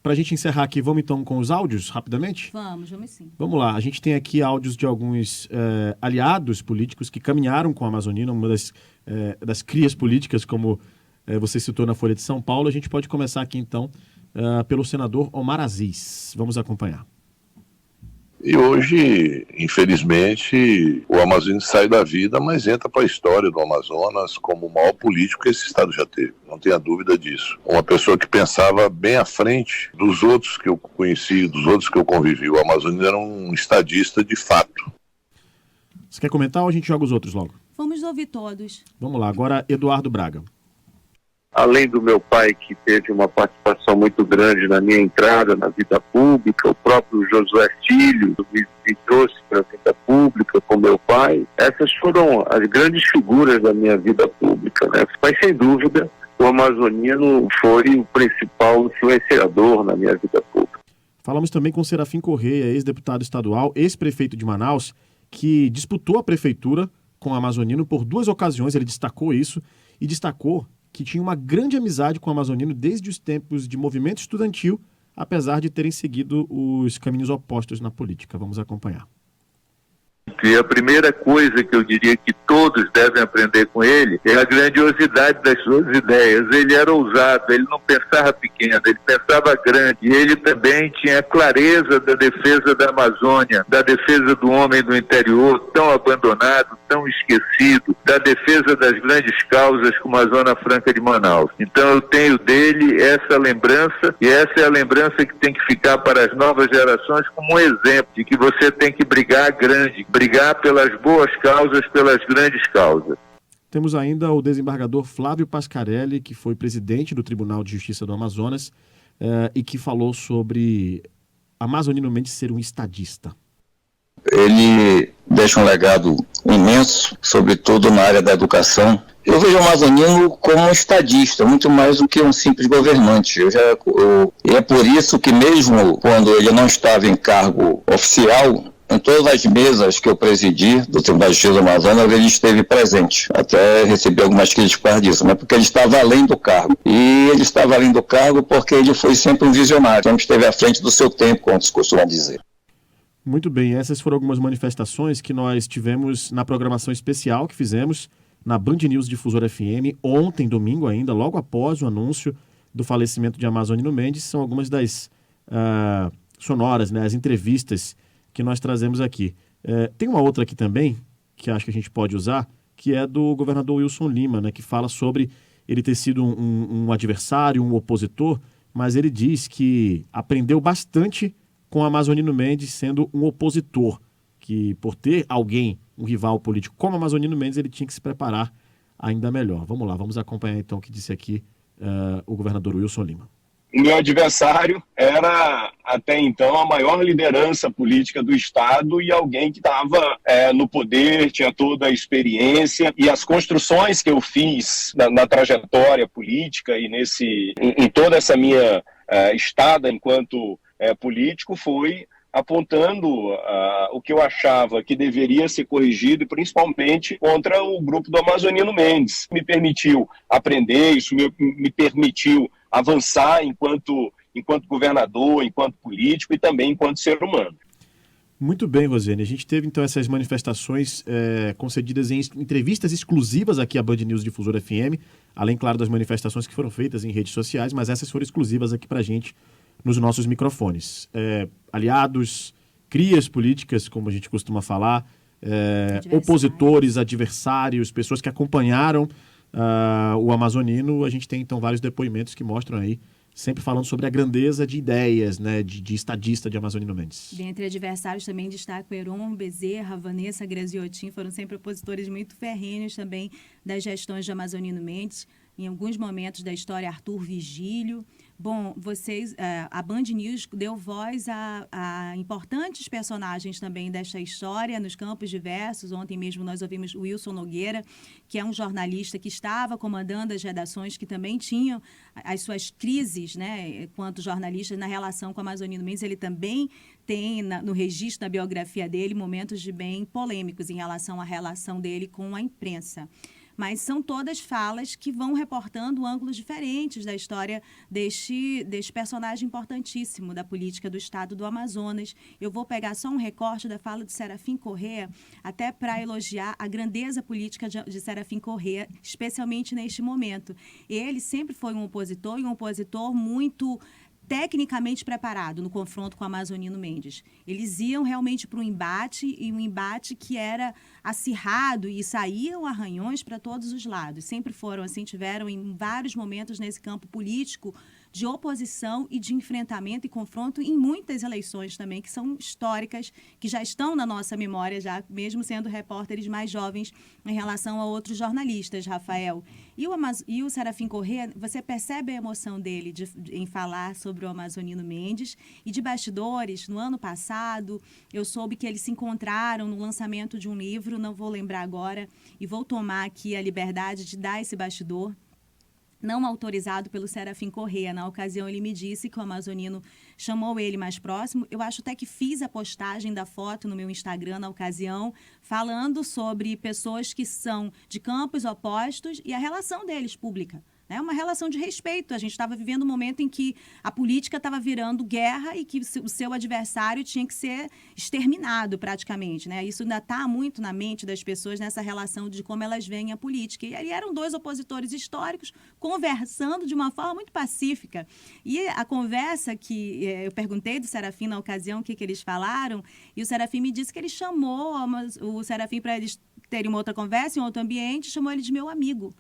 Para a gente encerrar aqui, vamos então com os áudios, rapidamente? Vamos sim. Vamos lá, a gente tem aqui áudios de alguns aliados políticos que caminharam com a Amazonina, uma das crias políticas, como você citou na Folha de São Paulo. A gente pode começar aqui então pelo senador Omar Aziz. Vamos acompanhar. E hoje, infelizmente, o Amazonas sai da vida, mas entra para a história do Amazonas como o maior político que esse estado já teve. Não tenha dúvida disso. Uma pessoa que pensava bem à frente dos outros que eu conheci, dos outros que eu convivi. O Amazonas era um estadista de fato. Você quer comentar ou a gente joga os outros logo? Vamos ouvir todos. Vamos lá, agora Eduardo Braga. Além do meu pai, que teve uma participação muito grande na minha entrada na vida pública, o próprio Josué Filho me trouxe para a vida pública com meu pai. Essas foram as grandes figuras da minha vida pública, né? Mas, sem dúvida, o amazonino foi o principal influenciador na minha vida pública. Falamos também com Serafim Correia, ex-deputado estadual, ex-prefeito de Manaus, que disputou a prefeitura com o amazonino por 2 ocasiões. Ele destacou isso e destacou que tinha uma grande amizade com o amazonino desde os tempos de movimento estudantil, apesar de terem seguido os caminhos opostos na política. Vamos acompanhar. E a primeira coisa que eu diria que todos devem aprender com ele é a grandiosidade das suas ideias. Ele era ousado, ele não pensava pequeno, ele pensava grande. E ele também tinha clareza da defesa da Amazônia, da defesa do homem do interior, tão abandonado, tão esquecido, da defesa das grandes causas como a Zona Franca de Manaus. Então eu tenho dele essa lembrança, e essa é a lembrança que tem que ficar para as novas gerações como um exemplo de que você tem que brigar grande, brigar pelas boas causas, pelas grandes causas. Temos ainda o desembargador Flávio Pascarelli, que foi presidente do Tribunal de Justiça do Amazonas e que falou sobre Amazonino Mendes ser um estadista. Ele deixa um legado imenso, sobretudo na área da educação. Eu vejo o amazonino como um estadista, muito mais do que um simples governante. E é por isso que mesmo quando ele não estava em cargo oficial, em todas as mesas que eu presidi do Tribunal de Justiça do Amazonas, ele esteve presente. Até recebi algumas críticas por causa disso, mas porque ele estava além do cargo. E ele estava além do cargo porque ele foi sempre um visionário, sempre esteve à frente do seu tempo, como se costuma dizer. Muito bem, essas foram algumas manifestações que nós tivemos na programação especial que fizemos na Band News Difusora FM, ontem, domingo ainda, logo após o anúncio do falecimento de Amazonino Mendes. São algumas das sonoras, né, as entrevistas que nós trazemos aqui. Tem uma outra aqui também, que acho que a gente pode usar, que é do governador Wilson Lima, né, que fala sobre ele ter sido um adversário, um opositor, mas ele diz que aprendeu bastante com Amazonino Mendes sendo um opositor, que por ter alguém, um rival político como Amazonino Mendes, ele tinha que se preparar ainda melhor. Vamos lá, vamos acompanhar então o que disse aqui o governador Wilson Lima. O meu adversário era, até então, a maior liderança política do Estado e alguém que estava no poder, tinha toda a experiência. E as construções que eu fiz na trajetória política e em toda essa minha estada enquanto político foi apontando o que eu achava que deveria ser corrigido, principalmente contra o grupo do Amazonino Mendes. Me permitiu aprender, isso me permitiu avançar enquanto governador, enquanto político e também enquanto ser humano. Muito bem, Rosiane. A gente teve então essas manifestações concedidas em entrevistas exclusivas aqui à Band News Difusora FM, além, claro, das manifestações que foram feitas em redes sociais, mas essas foram exclusivas aqui pra gente nos nossos microfones. Aliados, crias políticas, como a gente costuma falar, opositores, adversários, pessoas que acompanharam o amazonino. A gente tem então vários depoimentos que mostram aí, sempre falando sobre a grandeza de ideias, né, de estadista de Amazonino Mendes. Dentre adversários também destaco Heron Bezerra, Vanessa Graziotin, foram sempre opositores muito ferrenhos também das gestões de Amazonino Mendes. Em alguns momentos da história, Arthur Vigílio. Bom, a Band News deu voz a importantes personagens também desta história nos campos diversos. Ontem mesmo nós ouvimos o Wilson Nogueira, que é um jornalista que estava comandando as redações, que também tinham as suas crises, né, enquanto jornalista na relação com a Amazonino Mendes. Ele também tem no registro da biografia dele momentos de bem polêmicos em relação à relação dele com a imprensa. mas são todas falas que vão reportando ângulos diferentes da história deste personagem importantíssimo da política do estado do Amazonas. Eu vou pegar só um recorte da fala de Serafim Corrêa, até para elogiar a grandeza política de Serafim Corrêa, especialmente neste momento. Ele sempre foi um opositor, e um opositor muito tecnicamente preparado no confronto com Amazonino Mendes. Eles iam realmente para um embate, e um embate que era acirrado, e saíam arranhões para todos os lados. Sempre foram assim, tiveram em vários momentos nesse campo político de oposição e de enfrentamento e confronto em muitas eleições também, que são históricas, que já estão na nossa memória, já mesmo sendo repórteres mais jovens em relação a outros jornalistas, Rafael. E o Serafim Corrêa, você percebe a emoção dele em falar sobre o Amazonino Mendes, e de bastidores, no ano passado, eu soube que eles se encontraram no lançamento de um livro, não vou lembrar agora, e vou tomar aqui a liberdade de dar esse bastidor, não autorizado pelo Serafim Corrêa. Na ocasião, ele me disse que o Amazonino chamou ele mais próximo. Eu acho até que fiz a postagem da foto no meu Instagram na ocasião, falando sobre pessoas que são de campos opostos e a relação deles pública. É uma relação de respeito. A gente estava vivendo um momento em que a política estava virando guerra e que o seu adversário tinha que ser exterminado praticamente, né? Isso ainda está muito na mente das pessoas, nessa relação de como elas veem a política. E ali eram dois opositores históricos conversando de uma forma muito pacífica. E a conversa que eu perguntei do Serafim na ocasião o que eles falaram, e o Serafim me disse que ele chamou o Serafim para eles terem uma outra conversa em outro ambiente, chamou ele de meu amigo,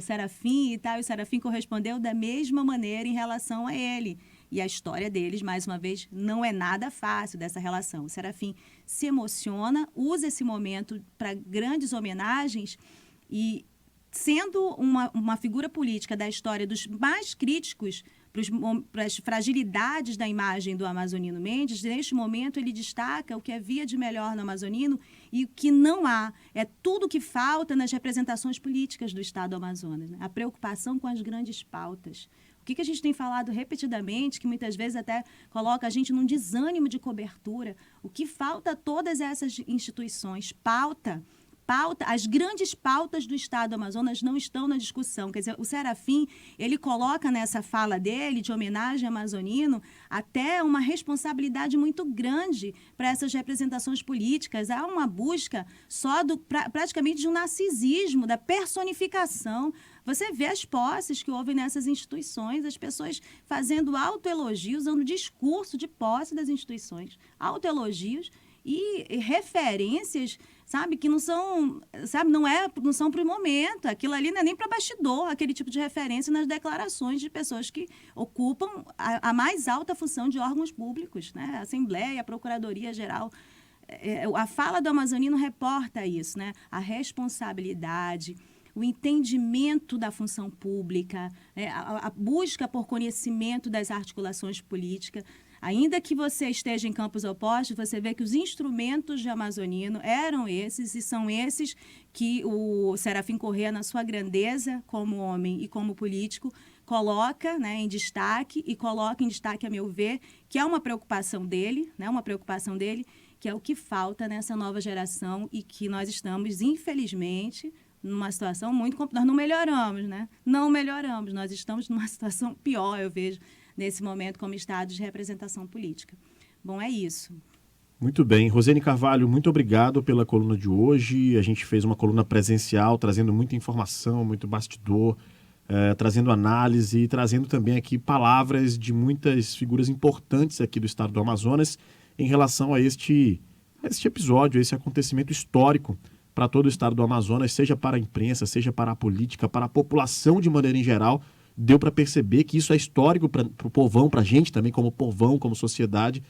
Serafim e tal, e o Serafim correspondeu da mesma maneira em relação a ele. E a história deles, mais uma vez, não é nada fácil dessa relação. O Serafim se emociona, usa esse momento para grandes homenagens e, sendo uma figura política da história dos mais críticos para as fragilidades da imagem do Amazonino Mendes, neste momento ele destaca o que havia de melhor no Amazonino e o que não há. É tudo que falta nas representações políticas do Estado do Amazonas, né? A preocupação com as grandes pautas. O que a gente tem falado repetidamente, que muitas vezes até coloca a gente num desânimo de cobertura. O que falta a todas essas instituições? Pauta, as grandes pautas do Estado do Amazonas não estão na discussão. Quer dizer, o Serafim, ele coloca nessa fala dele, de homenagem ao amazonino, até uma responsabilidade muito grande para essas representações políticas. Há uma busca só praticamente de um narcisismo, da personificação. Você vê as posses que houve nessas instituições, as pessoas fazendo autoelogios, usando discurso de posse das instituições, autoelogios e referências, sabe, que não são, sabe, não são para o momento. Aquilo ali não é nem para bastidor, aquele tipo de referência nas declarações de pessoas que ocupam a mais alta função de órgãos públicos, né? A Assembleia, a Procuradoria-Geral. A fala do Amazonino reporta isso, né? A responsabilidade, o entendimento da função pública, a busca por conhecimento das articulações políticas. Ainda que você esteja em campos opostos, você vê que os instrumentos de Amazonino eram esses, e são esses que o Serafim Corrêa, na sua grandeza como homem e como político, coloca, né, em destaque, e coloca em destaque, a meu ver, que é uma preocupação dele, que é o que falta nessa nova geração, e que nós estamos, infelizmente, numa situação muito complicada. Nós não melhoramos, né? Não melhoramos. Nós estamos numa situação pior, eu vejo, nesse momento, como Estado de representação política. Bom, é isso. Muito bem. Rosene Carvalho, muito obrigado pela coluna de hoje. A gente fez uma coluna presencial, trazendo muita informação, muito bastidor, trazendo análise e trazendo também aqui palavras de muitas figuras importantes aqui do Estado do Amazonas em relação a este episódio, esse acontecimento histórico para todo o Estado do Amazonas, seja para a imprensa, seja para a política, para a população de maneira em geral. Deu para perceber que isso é histórico para o povão, para a gente também, como povão, como sociedade,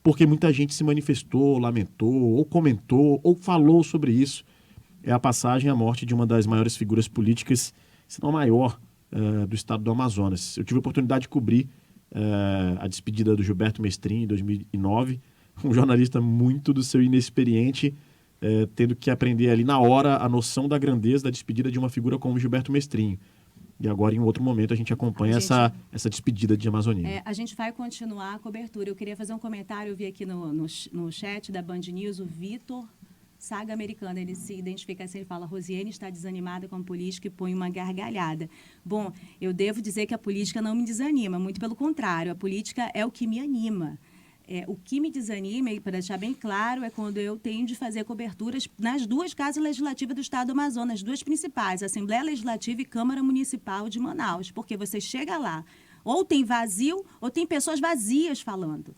porque muita gente se manifestou, lamentou, ou comentou, ou falou sobre isso. É a passagem, a morte de uma das maiores figuras políticas, se não a maior, do Estado do Amazonas. Eu tive a oportunidade de cobrir a despedida do Gilberto Mestrin em 2009, um jornalista muito do seu inexperiente, tendo que aprender ali na hora a noção da grandeza da despedida de uma figura como Gilberto Mestrinho. E agora, em outro momento, a gente acompanha essa despedida de Amazonino. A gente vai continuar a cobertura. Eu queria fazer um comentário, eu vi aqui no chat da Band News, o Vitor Saga Americana. Ele se identifica assim, ele fala: Rosiane está desanimada com a política, e põe uma gargalhada. Bom, eu devo dizer que a política não me desanima, muito pelo contrário, a política é o que me anima. O que me desanima, e para deixar bem claro, é quando eu tenho de fazer coberturas nas 2 casas legislativas do Estado do Amazonas, as 2 principais, Assembleia Legislativa e Câmara Municipal de Manaus, porque você chega lá, ou tem vazio, ou tem pessoas vazias falando.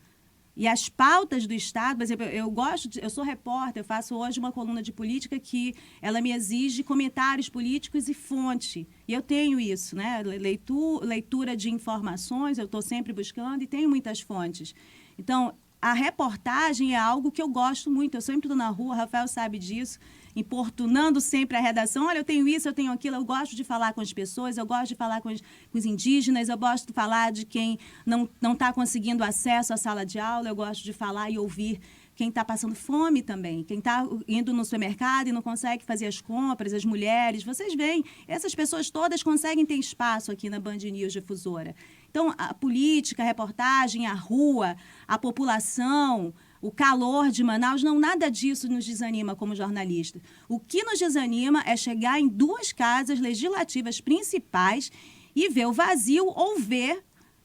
E as pautas do Estado, por exemplo, eu sou repórter, eu faço hoje uma coluna de política que ela me exige comentários políticos e fonte. E eu tenho isso, né? Leitura de informações, eu estou sempre buscando e tenho muitas fontes. Então, a reportagem é algo que eu gosto muito. Eu sempre estou na rua, o Rafael sabe disso, importunando sempre a redação. Olha, eu tenho isso, eu tenho aquilo. Eu gosto de falar com as pessoas, eu gosto de falar com os indígenas, eu gosto de falar de quem não está conseguindo acesso à sala de aula, eu gosto de falar e ouvir quem está passando fome também, quem está indo no supermercado e não consegue fazer as compras, as mulheres. Vocês veem, essas pessoas todas conseguem ter espaço aqui na Band News Difusora. Então, a política, a reportagem, a rua, a população, o calor de Manaus, não, nada disso nos desanima como jornalista. O que nos desanima é chegar em 2 casas legislativas principais e ver o vazio ou ver,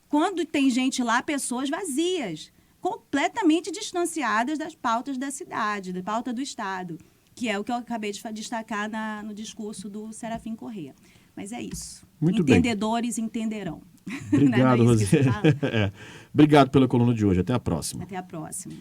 quando tem gente lá, pessoas vazias, completamente distanciadas das pautas da cidade, da pauta do Estado, que é o que eu acabei de destacar no discurso do Serafim Corrêa. Mas é isso. Muito Entendedores entenderão. Obrigado, Não é isso que se Rosiane. fala? Obrigado pela coluna de hoje. Até a próxima. Até a próxima.